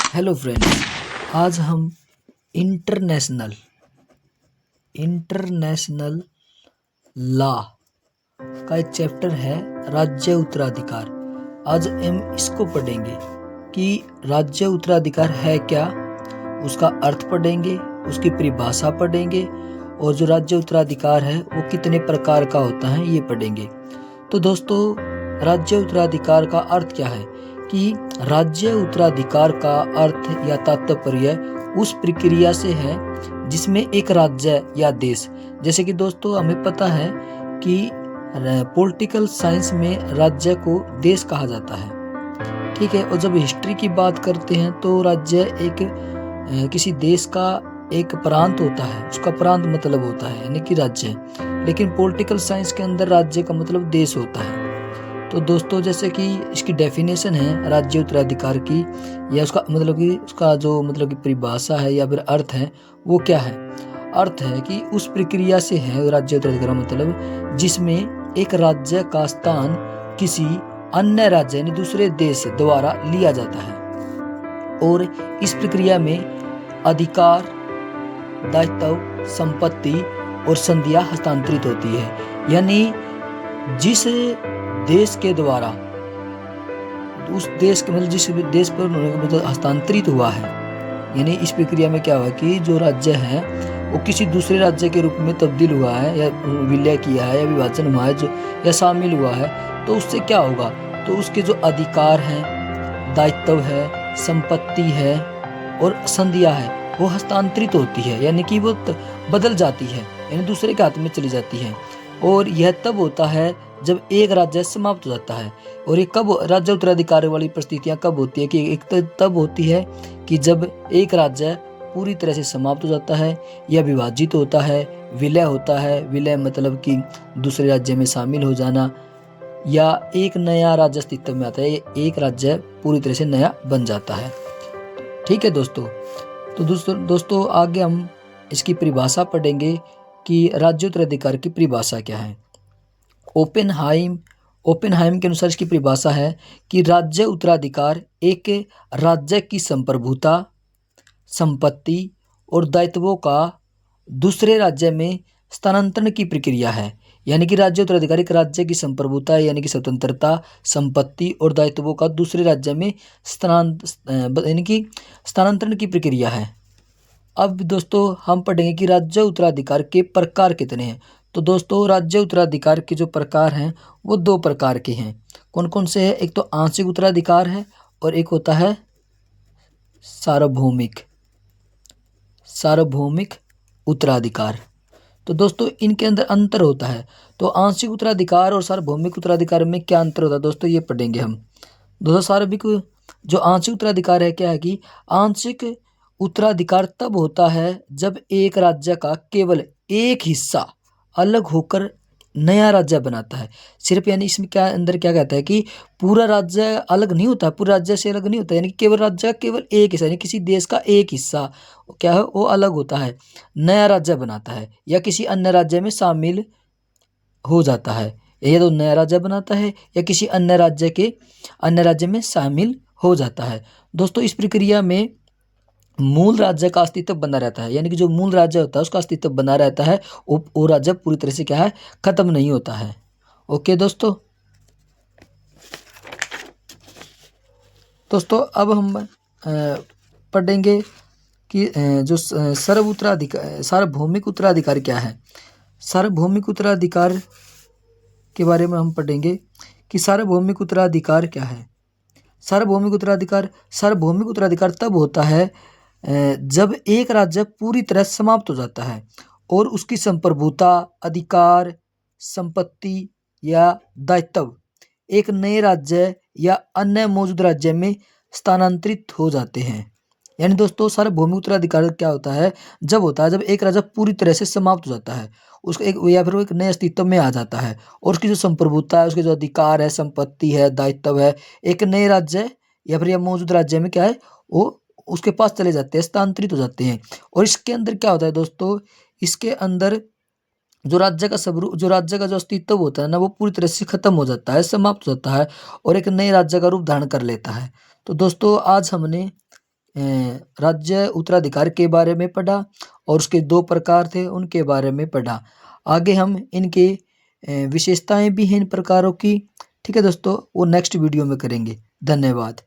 Hello friends, आज हम international international law का एक चैप्टर है राज्य उत्तराधिकार। आज हम इसको पढ़ेंगे कि राज्य उत्तराधिकार है क्या, उसका अर्थ पढ़ेंगे, उसकी परिभाषा पढ़ेंगे और जो राज्य उत्तराधिकार है वो कितने प्रकार का होता है ये पढ़ेंगे। तो दोस्तों, राज्य उत्तराधिकार का अर्थ क्या है कि राज्य उत्तराधिकार का अर्थ या तात्पर्य उस प्रक्रिया से है जिसमें एक राज्य या देश, जैसे कि दोस्तों हमें पता है कि पॉलिटिकल साइंस में राज्य को देश कहा जाता है, ठीक है। और जब हिस्ट्री की बात करते हैं तो राज्य एक किसी देश का एक प्रांत होता है, उसका प्रांत मतलब होता है यानी कि राज्य। लेकिन पॉलिटिकल साइंस के अंदर राज्य का मतलब देश होता है। तो दोस्तों, जैसे कि इसकी डेफिनेशन है राज्य उत्तराधिकार की, या उसका मतलब कि उसका जो मतलब कि परिभाषा है या फिर अर्थ है वो क्या है। अर्थ है कि उस प्रक्रिया से है राज्य उत्तराधिकार मतलब जिसमें एक राज्य का स्थान किसी अन्य राज्य यानी दूसरे देश द्वारा लिया जाता है और इस प्रक्रिया में अधिकार, दायित्व, संपत्ति और संधियां हस्तांतरित होती है। यानी जिस देश के द्वारा उस देश के मतलब जिस देश पर मतलब हस्तांतरित हुआ है, यानी इस प्रक्रिया में क्या हुआ कि जो राज्य है वो किसी दूसरे राज्य के रूप में तब्दील हुआ है या विलय किया है या विभाजन हुआ है जो या शामिल हुआ है, तो उससे क्या होगा, तो उसके जो अधिकार हैं, दायित्व है, संपत्ति है और संधियां है वो हस्तांतरित होती है, यानी कि वो बदल जाती है, यानी दूसरे के हाथ में चली जाती है। और यह तब होता है जब एक राज्य समाप्त हो जाता है। और ये कब राज्य उत्तराधिकार वाली परिस्थितियां कब होती है कि एक तब होती है कि जब एक राज्य पूरी तरह से समाप्त हो जाता है या विभाजित होता है, विलय होता है। विलय मतलब कि दूसरे राज्य में शामिल हो जाना, या एक नया राज्य अस्तित्व में आता है, एक राज्य पूरी तरह से नया बन जाता है, ठीक है दोस्तों। तो दोस्तों आगे हम इसकी परिभाषा पढ़ेंगे कि राज्य उत्तराधिकार की परिभाषा क्या है। ओपेनहाइम के अनुसार इसकी परिभाषा है कि राज्य उत्तराधिकार एक राज्य की संप्रभुता, संपत्ति और दायित्वों का दूसरे राज्य में स्थानांतरण की प्रक्रिया है। यानी कि राज्य उत्तराधिकार एक राज्य की संप्रभुता यानी कि स्वतंत्रता, संपत्ति और दायित्वों का दूसरे राज्य में यानी कि स्थानांतरण की प्रक्रिया है। अब दोस्तों हम पढ़ेंगे कि राज्य उत्तराधिकार के प्रकार कितने हैं। तो दोस्तों, राज्य उत्तराधिकार के जो प्रकार हैं वो दो प्रकार के हैं। कौन कौन से हैं? एक तो आंशिक उत्तराधिकार है और एक होता है सार्वभौमिक उत्तराधिकार। तो दोस्तों इनके अंदर अंतर होता है। तो आंशिक उत्तराधिकार और सार्वभौमिक उत्तराधिकार में क्या अंतर होता है दोस्तों, ये पढ़ेंगे हम। दोस्तों, सार्वभौमिक जो आंशिक उत्तराधिकार है क्या है कि आंशिक उत्तराधिकार तब होता है जब एक राज्य का केवल एक हिस्सा अलग होकर नया राज्य बनाता है। सिर्फ यानी इसमें क्या अंदर क्या कहता है कि पूरा राज्य अलग नहीं होता, पूरा राज्य से अलग नहीं होता, यानी केवल राज्य का केवल एक हिस्सा यानी किसी देश का एक हिस्सा क्या है वो अलग होता है, नया राज्य बनाता है या किसी अन्य राज्य में शामिल हो जाता है। या तो नया राज्य बनाता है या किसी अन्य राज्य में शामिल हो जाता है। दोस्तों इस प्रक्रिया में मूल राज्य का अस्तित्व बना रहता है, यानी कि जो मूल राज्य होता है उसका अस्तित्व बना रहता है, वो राज्य पूरी तरह से क्या है खत्म नहीं होता है। ओके दोस्तों, अब हम पढ़ेंगे कि जो सार्वभौमिक उत्तराधिकार क्या है। सार्वभौमिक उत्तराधिकार के बारे में हम पढ़ेंगे कि सार्वभौमिक उत्तराधिकार क्या है। सार्वभौमिक उत्तराधिकार तब होता है जब एक राज्य पूरी तरह समाप्त हो जाता है और उसकी संप्रभुता, अधिकार, संपत्ति या दायित्व एक नए राज्य या अन्य मौजूद राज्य में स्थानांतरित हो जाते हैं। यानी दोस्तों सार्वभौमिक उत्तराधिकार क्या होता है, जब एक राज्य पूरी तरह से समाप्त हो जाता है, उसका एक या फिर वो एक नए अस्तित्व में आ जाता है और उसकी जो संप्रभुता है, उसके जो अधिकार है, संपत्ति है, दायित्व है, एक नए राज्य या फिर मौजूद राज्य में क्या है वो उसके पास चले जाते हैं, स्थानांतरित हो जाते हैं। और इसके अंदर क्या होता है दोस्तों, इसके अंदर जो राज्य का जो अस्तित्व होता है ना वो पूरी तरह से खत्म हो जाता है, समाप्त हो जाता है और एक नए राज्य का रूप धारण कर लेता है। तो दोस्तों आज हमने राज्य उत्तराधिकार के बारे में पढ़ा और उसके 2 प्रकार थे उनके बारे में पढ़ा। आगे हम इनके विशेषताएं भी हैं इन प्रकारों की, ठीक है दोस्तों, वो नेक्स्ट वीडियो में करेंगे। धन्यवाद।